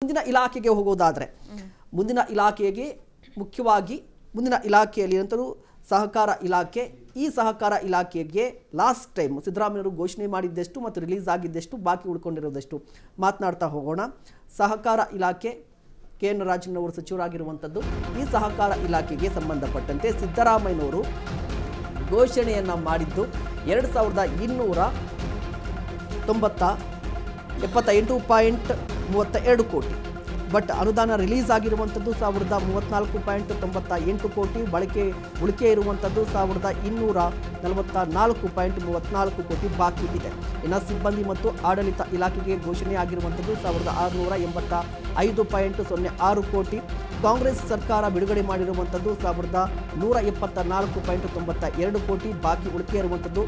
ಮುಂದಿನ ಇಲಾಖೆಗೆ ಹೋಗೋದಾದರೆ ಮುಂದಿನ ಇಲಾಖೆಗೆ ಮುಖ್ಯವಾಗಿ ಮುಂದಿನ ಇಲಾಖೆಯಲ್ಲಿ ಅಂತರೂ ಸಹಕಾರ ಇಲಾಖೆ. ಈ ಸಹಕಾರ ಇಲಾಖೆಗೆ ಲಾಸ್ಟ್ ಟೈಮ್ ಸಿದ್ದರಾಮಯ್ಯವರು ಘೋಷಣೆ ಮಾಡಿದ್ದೆಷ್ಟು ಮತ್ತು ರಿಲೀಸ್ ಆಗಿದ್ದೆಷ್ಟು ಬಾಕಿ ಉಳ್ಕೊಂಡಿರೋದೆಷ್ಟು ಮಾತನಾಡ್ತಾ ಹೋಗೋಣ. ಸಹಕಾರ ಇಲಾಖೆ KN ರಾಜಣ್ಣವರು ಸಚಿವರಾಗಿರುವಂಥದ್ದು. ಈ ಸಹಕಾರ ಇಲಾಖೆಗೆ ಸಂಬಂಧಪಟ್ಟಂತೆ ಸಿದ್ದರಾಮಯ್ಯನವರು ಘೋಷಣೆಯನ್ನು ಮಾಡಿದ್ದು 2278.32 ಕೋಟಿ. ಬಟ್ ಅನುದಾನ ರಿಲೀಸ್ ಆಗಿರುವಂಥದ್ದು 1034.98 ಕೋಟಿ. ಉಳಿಕೆ ಇರುವಂಥದ್ದು 1244.34 ಕೋಟಿ ಬಾಕಿ ಇದೆ. ಇನ್ನು ಸಿಬ್ಬಂದಿ ಮತ್ತು ಆಡಳಿತ ಇಲಾಖೆಗೆ ಘೋಷಣೆ ಆಗಿರುವಂಥದ್ದು 1685.06 ಕೋಟಿ. ಕಾಂಗ್ರೆಸ್ ಸರ್ಕಾರ ಬಿಡುಗಡೆ ಮಾಡಿರುವಂಥದ್ದು 1174.92 ಕೋಟಿ. ಬಾಕಿ ಉಳಿಕೆ ಇರುವಂಥದ್ದು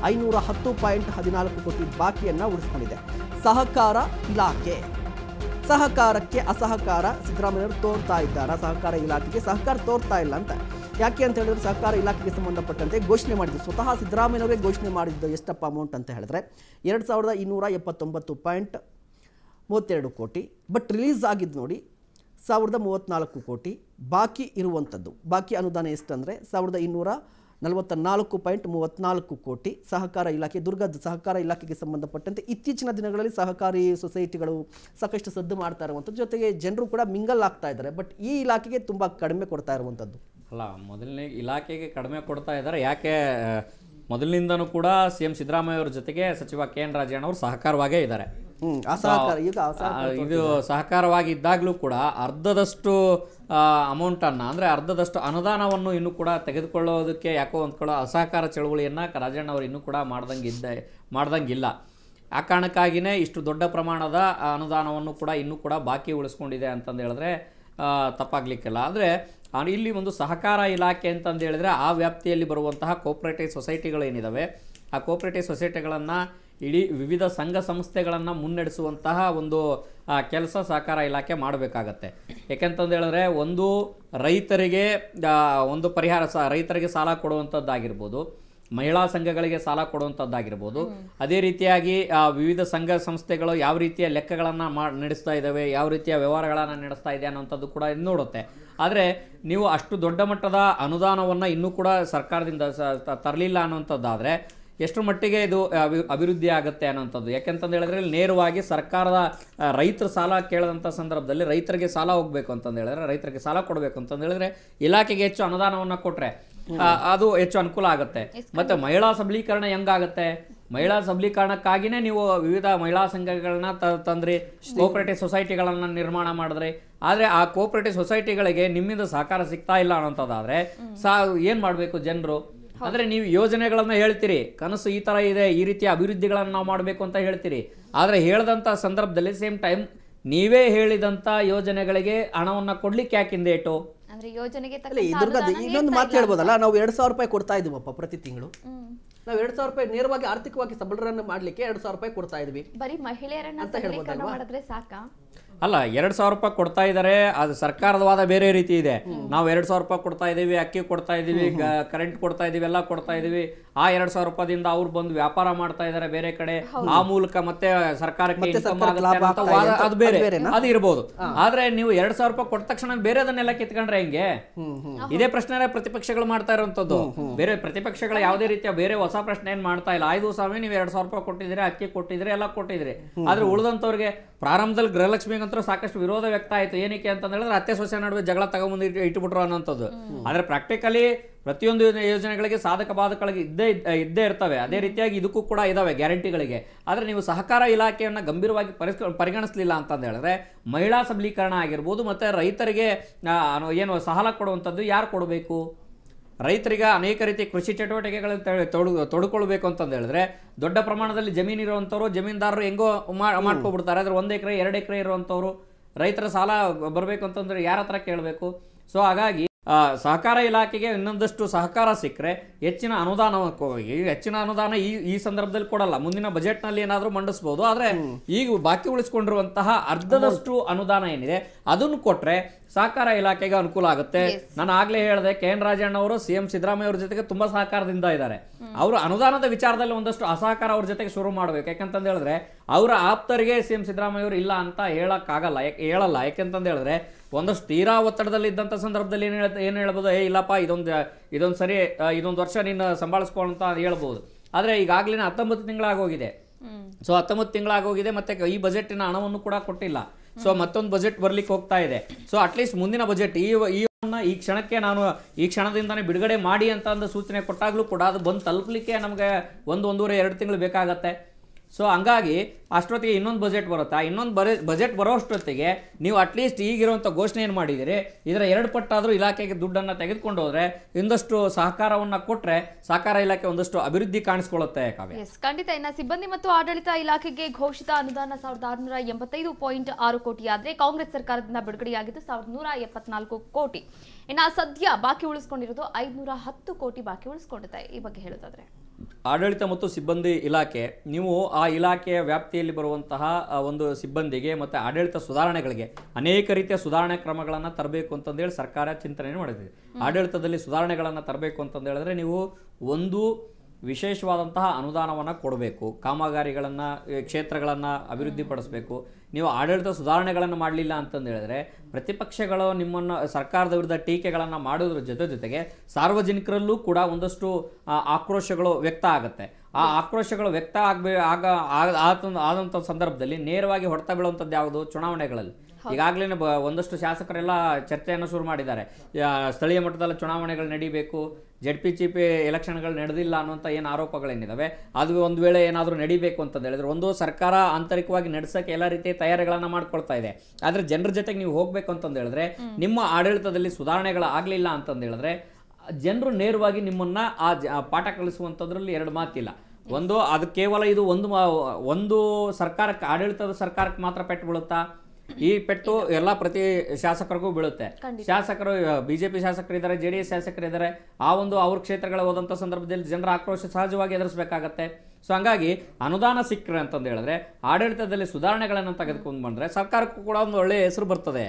510.14 ಕೋಟಿ ಬಾಕಿಯನ್ನು ಉಳಿಸಿಕೊಂಡಿದೆ. ಸಹಕಾರ ಇಲಾಖೆ ಸಹಕಾರಕ್ಕೆ ಅಸಹಕಾರ ಸಿದ್ದರಾಮಯ್ಯವರು ತೋರ್ತಾ ಇದ್ದಾರೆ. ಸಹಕಾರ ಇಲಾಖೆಗೆ ಸಹಕಾರ ತೋರ್ತಾ ಇಲ್ಲ ಅಂತ ಯಾಕೆ ಅಂತ ಹೇಳಿದ್ರೆ ಸಹಕಾರ ಇಲಾಖೆಗೆ ಸಂಬಂಧಪಟ್ಟಂತೆ ಘೋಷಣೆ ಮಾಡಿದ್ದು ಸ್ವತಃ ಸಿದ್ದರಾಮಯ್ಯನವರೇ ಘೋಷಣೆ ಮಾಡಿದ್ದು ಎಷ್ಟಪ್ಪ ಅಮೌಂಟ್ ಅಂತ ಹೇಳಿದ್ರೆ 2279.32 ಕೋಟಿ. ಬಟ್ ರಿಲೀಸ್ ಆಗಿದ್ದು ನೋಡಿ 1034 ಕೋಟಿ. ಬಾಕಿ ಇರುವಂಥದ್ದು ಬಾಕಿ ಅನುದಾನ ಎಷ್ಟು ಅಂದರೆ 1244.34 ಕೋಟಿ. ಸಹಕಾರ ಇಲಾಖೆ ದುರ್ಗದ ಸಹಕಾರ ಇಲಾಖೆಗೆ ಸಂಬಂಧಪಟ್ಟಂತೆ ಇತ್ತೀಚಿನ ದಿನಗಳಲ್ಲಿ ಸಹಕಾರಿ ಸೊಸೈಟಿಗಳು ಸಾಕಷ್ಟು ಸದ್ದು ಮಾಡ್ತಾ ಇರುವಂಥದ್ದು, ಜೊತೆಗೆ ಜನರು ಕೂಡ ಮಿಂಗಲ್ ಆಗ್ತಾ ಇದ್ದಾರೆ. ಬಟ್ ಈ ಇಲಾಖೆಗೆ ತುಂಬ ಕಡಿಮೆ ಕೊಡ್ತಾ ಇರುವಂಥದ್ದು ಅಲ್ಲ. ಮೊದಲನೇ ಇಲಾಖೆಗೆ ಕಡಿಮೆ ಕೊಡ್ತಾ ಇದ್ದಾರೆ. ಯಾಕೆ ಮೊದಲಿನಿಂದನೂ ಕೂಡ CM ಸಿದ್ದರಾಮಯ್ಯ ಅವರ ಜೊತೆಗೆ ಸಚಿವ KN ರಾಜಣ್ಣ ಅವರು ಸಹಕಾರವಾಗೇ ಇದ್ದಾರೆ. ಇದು ಸಹಕಾರವಾಗಿ ಇದ್ದಾಗಲೂ ಕೂಡ ಅರ್ಧದಷ್ಟು ಅಮೌಂಟನ್ನು ಅಂದರೆ ಅರ್ಧದಷ್ಟು ಅನುದಾನವನ್ನು ಇನ್ನೂ ಕೂಡ ತೆಗೆದುಕೊಳ್ಳೋದಕ್ಕೆ ಯಾಕೋ ಒಂದು ಕೂಡ ಅಸಹಕಾರ ಚಳವಳಿಯನ್ನು ರಾಜಣ್ಣ ಅವರು ಇನ್ನೂ ಕೂಡ ಮಾಡ್ದಂಗಿಲ್ಲ. ಆ ಕಾರಣಕ್ಕಾಗಿಯೇ ಇಷ್ಟು ದೊಡ್ಡ ಪ್ರಮಾಣದ ಅನುದಾನವನ್ನು ಕೂಡ ಇನ್ನೂ ಕೂಡ ಬಾಕಿ ಉಳಿಸ್ಕೊಂಡಿದೆ ಅಂತಂದು ಹೇಳಿದ್ರೆ ತಪ್ಪಾಗಲಿಕ್ಕಿಲ್ಲ. ಅಂದರೆ ಇಲ್ಲಿ ಒಂದು ಸಹಕಾರ ಇಲಾಖೆ ಅಂತಂದು ಹೇಳಿದ್ರೆ ಆ ವ್ಯಾಪ್ತಿಯಲ್ಲಿ ಬರುವಂತಹ ಕೋಆಪರೇಟಿವ್ ಸೊಸೈಟಿಗಳೇನಿದ್ದಾವೆ ಆ ಕೋಆಪರೇಟಿವ್ ಸೊಸೈಟಿಗಳನ್ನು ಇಡೀ ವಿವಿಧ ಸಂಘ ಸಂಸ್ಥೆಗಳನ್ನು ಮುನ್ನಡೆಸುವಂತಹ ಒಂದು ಕೆಲಸ ಸಹಕಾರ ಇಲಾಖೆ ಮಾಡಬೇಕಾಗತ್ತೆ. ಯಾಕೆಂತಂದು ಹೇಳಿದ್ರೆ ಒಂದು ರೈತರಿಗೆ ಒಂದು ಪರಿಹಾರ ರೈತರಿಗೆ ಸಾಲ ಕೊಡುವಂಥದ್ದಾಗಿರ್ಬೋದು, ಮಹಿಳಾ ಸಂಘಗಳಿಗೆ ಸಾಲ ಕೊಡುವಂಥದ್ದಾಗಿರ್ಬೋದು, ಅದೇ ರೀತಿಯಾಗಿ ವಿವಿಧ ಸಂಘ ಸಂಸ್ಥೆಗಳು ಯಾವ ರೀತಿಯ ಲೆಕ್ಕಗಳನ್ನು ನಡೆಸ್ತಾ ಇದ್ದಾವೆ, ಯಾವ ರೀತಿಯ ವ್ಯವಹಾರಗಳನ್ನು ನಡೆಸ್ತಾ ಇದೆ ಅನ್ನೋಂಥದ್ದು ಕೂಡ ನೋಡುತ್ತೆ. ಆದರೆ ನೀವು ಅಷ್ಟು ದೊಡ್ಡ ಮಟ್ಟದ ಅನುದಾನವನ್ನು ಇನ್ನೂ ಕೂಡ ಸರ್ಕಾರದಿಂದ ತರಲಿಲ್ಲ ಅನ್ನುವಂಥದ್ದಾದರೆ ಎಷ್ಟು ಮಟ್ಟಿಗೆ ಇದು ಅಭಿವೃದ್ಧಿ ಆಗುತ್ತೆ ಅನ್ನೋಂಥದ್ದು. ಯಾಕೆಂತಂದು ಹೇಳಿದ್ರೆ ನೇರವಾಗಿ ಸರ್ಕಾರದ ರೈತರ ಸಾಲ ಕೇಳಿದಂಥ ಸಂದರ್ಭದಲ್ಲಿ ರೈತರಿಗೆ ಸಾಲ ಹೋಗಬೇಕು ಅಂತಂದು ಹೇಳಿದ್ರೆ ರೈತರಿಗೆ ಸಾಲ ಕೊಡಬೇಕು ಅಂತಂದು ಹೇಳಿದ್ರೆ ಇಲಾಖೆಗೆ ಹೆಚ್ಚು ಅನುದಾನವನ್ನು ಕೊಟ್ಟರೆ ಅದು ಹೆಚ್ಚು ಅನುಕೂಲ ಆಗುತ್ತೆ. ಮತ್ತು ಮಹಿಳಾ ಸಬಲೀಕರಣ ಹೆಂಗಾಗುತ್ತೆ? ಮಹಿಳಾ ಸಬಲೀಕರಣಕ್ಕಾಗಿಯೇ ನೀವು ವಿವಿಧ ಮಹಿಳಾ ಸಂಘಗಳನ್ನ ತಂದ್ರಿ, ಕೋಆಪರೇಟಿವ್ ಸೊಸೈಟಿಗಳನ್ನು ನಿರ್ಮಾಣ ಮಾಡಿದ್ರಿ. ಆದರೆ ಆ ಕೋಆಪರೇಟಿವ್ ಸೊಸೈಟಿಗಳಿಗೆ ನಿಮ್ಮಿಂದ ಸಹಕಾರ ಸಿಗ್ತಾ ಇಲ್ಲ ಅನ್ನೋಂಥದ್ದಾದರೆ ಏನು ಮಾಡಬೇಕು ಜನರು? ಅಂದರೆ ನೀವು ಯೋಜನೆಗಳನ್ನು ಹೇಳ್ತೀರಿ, ಕನಸು ಈ ಥರ ಇದೆ, ಈ ರೀತಿಯ ಅಭಿವೃದ್ಧಿಗಳನ್ನು ನಾವು ಮಾಡಬೇಕು ಅಂತ ಹೇಳ್ತೀರಿ. ಆದರೆ ಹೇಳಿದಂಥ ಸಂದರ್ಭದಲ್ಲಿ ಸೇಮ್ ಟೈಮ್ ನೀವೇ ಹೇಳಿದಂಥ ಯೋಜನೆಗಳಿಗೆ ಹಣವನ್ನು ಕೊಡ್ಲಿಕ್ಕೆ ಯಾಕಿಂದ ಏಟು? ಇನ್ನೊಂದು ಮಾತು ಹೇಳ್ಬೋದಲ್ಲ, ನಾವು 2,000 ರೂಪಾಯಿ ಕೊಡ್ತಾ ಇದೀವಪ್ಪ ಪ್ರತಿ ತಿಂಗಳು. ನಾವು 2,000 ರೂಪಾಯಿ ನೇರವಾಗಿ ಆರ್ಥಿಕವಾಗಿ ಸಬಲರನ್ನು ಮಾಡ್ಲಿಕ್ಕೆ 2,000 ರೂಪಾಯಿ ಕೊಡ್ತಾ ಇದೀವಿ ಅಂತ ಹೇಳ್ಬೋದಲ್ವಾ? ಅಲ್ಲ, 2,000 ರೂಪಾಯಿ ಕೊಡ್ತಾ ಇದ್ದಾರೆ, ಅದು ಸರ್ಕಾರದ ವಾದ ಬೇರೆ ರೀತಿ ಇದೆ. ನಾವು 2,000 ರೂಪಾಯಿ ಕೊಡ್ತಾ ಇದೀವಿ, ಅಕ್ಕಿ ಕೊಡ್ತಾ ಇದೀವಿ, ಕರೆಂಟ್ ಕೊಡ್ತಾ ಇದೀವಿ, ಎಲ್ಲ ಕೊಡ್ತಾ ಇದೀವಿ. ಆ 2,000 ರೂಪಾಯಿಂದ ಅವ್ರು ಬಂದು ವ್ಯಾಪಾರ ಮಾಡ್ತಾ ಇದ್ದಾರೆ ಬೇರೆ ಕಡೆ, ಆ ಮೂಲಕ ಮತ್ತೆ ಸರ್ಕಾರಕ್ಕೆ ಇನ್ಕಮ್ ಆಗುತ್ತೆ ವಾದ ಅದು ಬೇರೆ, ಅದು ಇರ್ಬೋದು. ಆದ್ರೆ ನೀವು 2,000 ರೂಪಾಯಿ ಕೊಟ್ಟ ತಕ್ಷಣ ಬೇರೆದನ್ನೆಲ್ಲ ಕಿತ್ಕೊಂಡ್ರೆ ಹೆಂಗೆ? ಇದೇ ಪ್ರಶ್ನೆ ಪ್ರತಿಪಕ್ಷಗಳು ಮಾಡ್ತಾ ಇರುವಂತದ್ದು. ಬೇರೆ ಪ್ರತಿಪಕ್ಷಗಳ ಯಾವುದೇ ರೀತಿಯ ಬೇರೆ ಹೊಸ ಪ್ರಶ್ನೆ ಏನ್ ಮಾಡ್ತಾ ಇಲ್ಲ. ಆಯ್ದು ಸ್ವಾಮಿ, ನೀವು 2,000 ರೂಪಾಯಿ ಕೊಟ್ಟಿದ್ದೀರಿ, ಅಕ್ಕಿ ಕೊಟ್ಟಿದ್ರಿ, ಎಲ್ಲ ಕೊಟ್ಟಿದ್ರಿ. ಆದ್ರೆ ಉಳಿದಂತವ್ರಿಗೆ ಪ್ರಾರಂಭದಲ್ಲಿ ಗೃಹಲಕ್ಷ್ಮಿಗಂತೂ ಸಾಕಷ್ಟು ವಿರೋಧ ವ್ಯಕ್ತ ಆಯ್ತು. ಏನಕ್ಕೆ ಅಂತ ಹೇಳಿದ್ರೆ ಅತ್ತೆ ಸೊಸೆ ನಡುವೆ ಜಗಳ ತಗೊಂಬಂದು ಇಟ್ಟುಬಿಟ್ರು ಅನ್ನೋಂಥದ್ದು. ಆದ್ರೆ ಪ್ರಾಕ್ಟಿಕಲಿ ಪ್ರತಿಯೊಂದು ಯೋಜನೆಗಳಿಗೆ ಸಾಧಕ ಬಾಧಕಗಳಿಗೆ ಇದ್ದೇ ಇರ್ತವೆ. ಅದೇ ರೀತಿಯಾಗಿ ಇದಕ್ಕೂ ಕೂಡ ಇದಾವೆ ಗ್ಯಾರಂಟಿಗಳಿಗೆ. ಆದರೆ ನೀವು ಸಹಕಾರ ಇಲಾಖೆಯನ್ನು ಗಂಭೀರವಾಗಿ ಪರಿಗಣಿಸಲಿಲ್ಲ ಅಂತಂದು ಹೇಳಿದ್ರೆ ಮಹಿಳಾ ಸಬಲೀಕರಣ ಆಗಿರ್ಬೋದು, ಮತ್ತು ರೈತರಿಗೆ ಏನು ಸಾಲ ಕೊಡುವಂಥದ್ದು ಯಾರು ಕೊಡಬೇಕು? ರೈತರಿಗೆ ಅನೇಕ ರೀತಿಯ ಕೃಷಿ ಚಟುವಟಿಕೆಗಳಲ್ಲಿ ತೊಡ್ಕೊಳ್ಬೇಕು ಅಂತಂದು ಹೇಳಿದ್ರೆ ದೊಡ್ಡ ಪ್ರಮಾಣದಲ್ಲಿ ಜಮೀನಿರುವಂಥವ್ರು, ಜಮೀನ್ದಾರರು ಹೆಂಗೋ ಮಾಡ್ಕೊಬಿಡ್ತಾರೆ. ಆದರೆ 1 ಎಕರೆ 2 ಎಕರೆ ಇರುವಂಥವ್ರು ರೈತರ ಸಾಲ ಬರಬೇಕು ಅಂತಂದ್ರೆ ಯಾರ ಹತ್ರ ಕೇಳಬೇಕು? ಸೊ ಹಾಗಾಗಿ ಸಹಕಾರ ಇಲಾಖೆಗೆ ಇನ್ನೊಂದಷ್ಟು ಸಹಕಾರ ಸಿಕ್ಕರೆ ಹೆಚ್ಚಿನ ಅನುದಾನ ಈ ಸಂದರ್ಭದಲ್ಲಿ ಕೊಡಲ್ಲ. ಮುಂದಿನ ಬಜೆಟ್ನಲ್ಲಿ ಏನಾದರೂ ಮಂಡಿಸಬಹುದು. ಆದರೆ ಈಗ ಬಾಕಿ ಉಳಿಸ್ಕೊಂಡಿರುವಂತಹ ಅರ್ಧದಷ್ಟು ಅನುದಾನ ಏನಿದೆ ಅದನ್ನು ಕೊಟ್ಟರೆ ಸಹಕಾರ ಇಲಾಖೆಗೆ ಅನುಕೂಲ ಆಗುತ್ತೆ. ನಾನು ಆಗ್ಲೇ ಹೇಳಿದೆ, ಕೆ ಎನ್ ರಾಜಣ್ಣ ಅವರು CM ಸಿದ್ದರಾಮಯ್ಯ ಅವ್ರ ಜೊತೆಗೆ ತುಂಬಾ ಸಹಕಾರದಿಂದ ಇದ್ದಾರೆ. ಅವರು ಅನುದಾನದ ವಿಚಾರದಲ್ಲಿ ಒಂದಷ್ಟು ಅಸಹಕಾರ ಅವ್ರ ಜೊತೆಗೆ ಶುರು ಮಾಡ್ಬೇಕು. ಯಾಕಂತಂದು ಹೇಳಿದ್ರೆ ಅವರ ಆಪ್ತರಿಗೆ CM ಸಿದ್ದರಾಮಯ್ಯ ಅವರು ಇಲ್ಲ ಅಂತ ಹೇಳಲ್ಲ. ಯಾಕೆಂತಂದು ಹೇಳಿದ್ರೆ ಒಂದಷ್ಟು ತೀರಾ ಒತ್ತಡದಲ್ಲಿ ಇದ್ದಂಥ ಸಂದರ್ಭದಲ್ಲಿ ಏನು ಹೇಳ್ಬೋದು, ಇಲ್ಲಪ್ಪ ಇದೊಂದು ಸರಿ ಇದೊಂದು ವರ್ಷ ನೀನು ಸಂಭಾಳಿಸ್ಕೊಳ್ಳೋ ಅಂತ ಹೇಳ್ಬೋದು. ಆದರೆ ಈಗಾಗಲೇ 19 ತಿಂಗಳಾಗೋಗಿದೆ. ಸೊ 19 ತಿಂಗಳಾಗೋಗಿದೆ, ಮತ್ತೆ ಈ ಬಜೆಟಿನ ಹಣವನ್ನು ಕೂಡ ಕೊಟ್ಟಿಲ್ಲ. ಸೊ ಮತ್ತೊಂದು ಬಜೆಟ್ ಬರ್ಲಿಕ್ಕೆ ಹೋಗ್ತಾ ಇದೆ. ಸೊ ಅಟ್ಲೀಸ್ಟ್ ಮುಂದಿನ ಬಜೆಟ್ ಈ ಕ್ಷಣಕ್ಕೆ ನಾನು ಈ ಕ್ಷಣದಿಂದಾನೇ ಬಿಡುಗಡೆ ಮಾಡಿ ಅಂತ ಒಂದು ಸೂಚನೆ ಕೊಟ್ಟಾಗ್ಲೂ ಕೂಡ ಅದು ಬಂದು ತಲುಪಲಿಕ್ಕೆ ನಮಗೆ 1-1.5-2 ತಿಂಗಳು ಬೇಕಾಗತ್ತೆ. ಸೊ ಹಂಗಾಗಿ ಅಷ್ಟೊತ್ತಿಗೆ ಇನ್ನೊಂದು ಬಜೆಟ್ ಬರುತ್ತೆ. ಇನ್ನೊಂದು ಬಜೆಟ್ ಬರೋ ಅಷ್ಟೊತ್ತಿಗೆ ನೀವು ಅಟ್ಲೀಸ್ಟ್ ಈಗಿರುವಂಥ ಘೋಷಣೆ ಏನು ಮಾಡಿದ್ದೀರಿ ಇದರ 2 ಪಟ್ಟಾದರೂ ಇಲಾಖೆಗೆ ದುಡ್ಡನ್ನು ತೆಗೆದುಕೊಂಡು ಹೋದರೆ ಇನ್ನಷ್ಟು ಸಹಕಾರವನ್ನು ಕೊಟ್ಟರೆ ಸಹಕಾರ ಇಲಾಖೆ ಒಂದಷ್ಟು ಅಭಿವೃದ್ಧಿ ಕಾಣಿಸ್ಕೊಳ್ಳುತ್ತೆ. ಕಾವ್ಯ, ಖಂಡಿತ. ಇನ್ನು ಸಿಬ್ಬಂದಿ ಮತ್ತು ಆಡಳಿತ ಇಲಾಖೆಗೆ ಘೋಷಿತ ಅನುದಾನ 1685.6 ಕೋಟಿ ಆದ್ರೆ ಕಾಂಗ್ರೆಸ್ ಸರ್ಕಾರದಿಂದ ಬಿಡುಗಡೆಯಾಗಿದ್ದು 1174 ಕೋಟಿ. ಇನ್ನು ಸದ್ಯ ಬಾಕಿ ಉಳಿಸ್ಕೊಂಡಿರೋದು 510 ಕೋಟಿ ಬಾಕಿ ಉಳಿಸ್ಕೊಂಡಿದೆ. ಈ ಬಗ್ಗೆ ಹೇಳೋದಾದ್ರೆ ಆಡಳಿತ ಮತ್ತು ಸಿಬ್ಬಂದಿ ಇಲಾಖೆ, ನೀವು ಆ ಇಲಾಖೆಯ ವ್ಯಾಪ್ತಿಯಲ್ಲಿ ಬರುವಂತಹ ಒಂದು ಸಿಬ್ಬಂದಿಗೆ ಮತ್ತು ಆಡಳಿತ ಸುಧಾರಣೆಗಳಿಗೆ ಅನೇಕ ರೀತಿಯ ಸುಧಾರಣೆ ಕ್ರಮಗಳನ್ನು ತರಬೇಕು ಅಂತಂದೇಳಿ ಸರ್ಕಾರ ಚಿಂತನೆ ಮಾಡಿದೆ. ಆಡಳಿತದಲ್ಲಿ ಸುಧಾರಣೆಗಳನ್ನು ತರಬೇಕು ಅಂತಂದು ಹೇಳಿದ್ರೆ ನೀವು ಒಂದು ವಿಶೇಷವಾದಂತಹ ಅನುದಾನವನ್ನು ಕೊಡಬೇಕು, ಕಾಮಗಾರಿಗಳನ್ನು ಕ್ಷೇತ್ರಗಳನ್ನು ಅಭಿವೃದ್ಧಿಪಡಿಸಬೇಕು. ನೀವು ಆಡಳಿತ ಸುಧಾರಣೆಗಳನ್ನು ಮಾಡಲಿಲ್ಲ ಅಂತಂದು ಹೇಳಿದ್ರೆ ಪ್ರತಿಪಕ್ಷಗಳು ನಿಮ್ಮನ್ನು ಸರ್ಕಾರದ ವಿರುದ್ಧ ಟೀಕೆಗಳನ್ನು ಮಾಡೋದ್ರ ಜೊತೆಗೆ ಸಾರ್ವಜನಿಕರಲ್ಲೂ ಕೂಡ ಒಂದಷ್ಟು ಆಕ್ರೋಶಗಳು ವ್ಯಕ್ತ ಆಗುತ್ತೆ. ಆ ಆಕ್ರೋಶಗಳು ವ್ಯಕ್ತ ಆದಂಥ ಸಂದರ್ಭದಲ್ಲಿ ನೇರವಾಗಿ ಹೊಡೆತ ಬೀಳುವಂಥದ್ದು ಯಾವುದು? ಚುನಾವಣೆಗಳಲ್ಲಿ. ಈಗಾಗಲೇ ಒಂದಷ್ಟು ಶಾಸಕರೆಲ್ಲ ಚರ್ಚೆಯನ್ನು ಶುರು ಮಾಡಿದ್ದಾರೆ. ಸ್ಥಳೀಯ ಮಟ್ಟದಲ್ಲಿ ಚುನಾವಣೆಗಳು ನಡೀಬೇಕು, ZPCP ಎಲೆಕ್ಷನ್ಗಳು ನಡೆದಿಲ್ಲ ಅನ್ನುವಂಥ ಏನು ಆರೋಪಗಳೇನಿದ್ದಾವೆ ಅದು ಒಂದು ವೇಳೆ ಏನಾದರೂ ನಡಿಬೇಕು ಅಂತಂದು ಹೇಳಿದ್ರೆ ಒಂದು ಸರ್ಕಾರ ಆಂತರಿಕವಾಗಿ ನಡೆಸೋಕ್ಕೆ ಎಲ್ಲ ರೀತಿಯ ತಯಾರಿಗಳನ್ನು ಮಾಡ್ಕೊಳ್ತಾ ಇದೆ. ಆದರೆ ಜನರ ಜೊತೆಗೆ ನೀವು ಹೋಗ್ಬೇಕು ಅಂತಂದು ಹೇಳಿದ್ರೆ ನಿಮ್ಮ ಆಡಳಿತದಲ್ಲಿ ಸುಧಾರಣೆಗಳಾಗಲಿಲ್ಲ ಅಂತಂದು ಹೇಳಿದ್ರೆ ಜನರು ನೇರವಾಗಿ ನಿಮ್ಮನ್ನ ಪಾಠ ಕಲಿಸುವಂಥದ್ರಲ್ಲಿ 2 ಮಾತಿಲ್ಲ. ಒಂದು ಅದು ಕೇವಲ ಇದು ಒಂದು ಸರ್ಕಾರಕ್ಕೆ, ಆಡಳಿತದ ಸರ್ಕಾರಕ್ಕೆ ಮಾತ್ರ ಪೆಟ್ಟು ಬೀಳುತ್ತಾ? ಈ ಪೆಟ್ಟು ಎಲ್ಲ ಪ್ರತಿ ಶಾಸಕರಿಗೂ ಬೀಳುತ್ತೆ. ಶಾಸಕರು BJP ಶಾಸಕರಿದ್ದಾರೆ, JDS ಶಾಸಕರಿದ್ದಾರೆ. ಅವ್ರ ಕ್ಷೇತ್ರಗಳ ಹೋದಂಥ ಸಂದರ್ಭದಲ್ಲಿ ಜನರ ಆಕ್ರೋಶ ಸಹಜವಾಗಿ ಎದುರಿಸಬೇಕಾಗತ್ತೆ. ಸೊ ಹಂಗಾಗಿ ಅನುದಾನ ಸಿಕ್ಕರೆ ಅಂತಂದು ಹೇಳಿದ್ರೆ ಆಡಳಿತದಲ್ಲಿ ಸುಧಾರಣೆಗಳನ್ನು ತೆಗೆದುಕೊಂಡು ಬಂದ್ರೆ ಸರ್ಕಾರಕ್ಕೂ ಕೂಡ ಒಂದು ಒಳ್ಳೆಯ ಹೆಸರು ಬರ್ತದೆ.